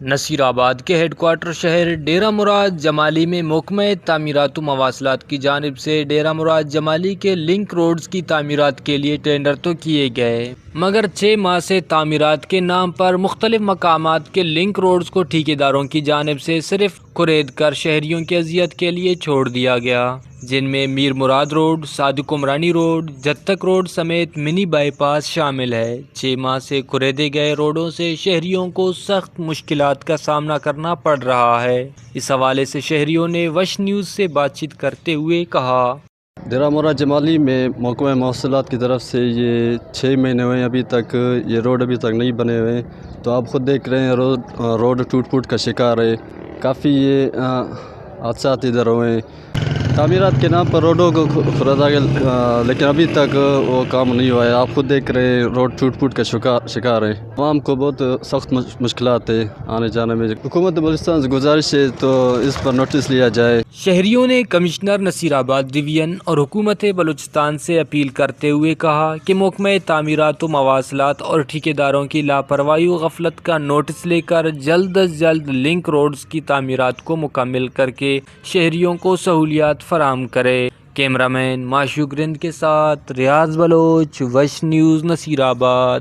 نصیر آباد کے head quarter شہر ڈیرہ مراد جمالی میں محکمہ تعمیرات و مواصلات کی جانب سے ڈیرہ مراد جمالی کے لنک روڈز کی تعمیرات کے لیے ٹینڈر تو کیے گئے، مگر 6 ماہ سے تعمیرات کے نام پر مختلف مقامات کے لنک روڈز کو ٹھیکیداروں کی جانب سے صرف کورید کر شہریوں کی اذیت کے لیے چھوڑ دیا گیا، جن میں میر مراد روڈ، صادق عمرانی روڈ، جد تک روڈ سمیت منی بائی پاس شامل ہے۔ 6 ماہ سے کوریدے گئے روڈوں سے شہریوں کو سخت مشکلات کا سامنا کرنا پڑ رہا ہے۔ اس حوالے سے شہریوں نے وش نیوز سے بات چیت کرتے ہوئے کہا: ڈیرہ مراد جمالی میں محکمہ مواصلات کی طرف سے یہ 6 مہینے ہوئے، ابھی تک یہ روڈ ابھی تک نہیں بنے ہوئے، تو آپ خود دیکھ رہے ہیں روڈ ٹوٹ پھوٹ کا شکار ہے، کافی یہ حادثات ادھر ہوئے ہیں۔ تعمیرات کے نام پر روڈوں کو خریدا گیا، لیکن ابھی تک وہ کام نہیں ہوا ہے۔ آپ خود دیکھ رہے ہیں روڈ ٹوٹ پھوٹ کا شکار ہے، عوام کو بہت سخت مشکلات ہے آنے جانے میں۔ حکومت بلوچستان سے گزارش ہے تو اس پر نوٹس لیا جائے۔ شہریوں نے کمشنر نصیر آباد ڈویژن اور حکومت بلوچستان سے اپیل کرتے ہوئے کہا کہ محکمہ تعمیرات و مواصلات اور ٹھیکیداروں کی لاپرواہی و غفلت کا نوٹس لے کر جلد از جلد لنک روڈز کی تعمیرات کو مکمل کر کے شہریوں کو سہولیات فراہم کرے۔ کیمرہ مین معشوق رند کے ساتھ ریاض بلوچ، وش نیوز، نصیر آباد۔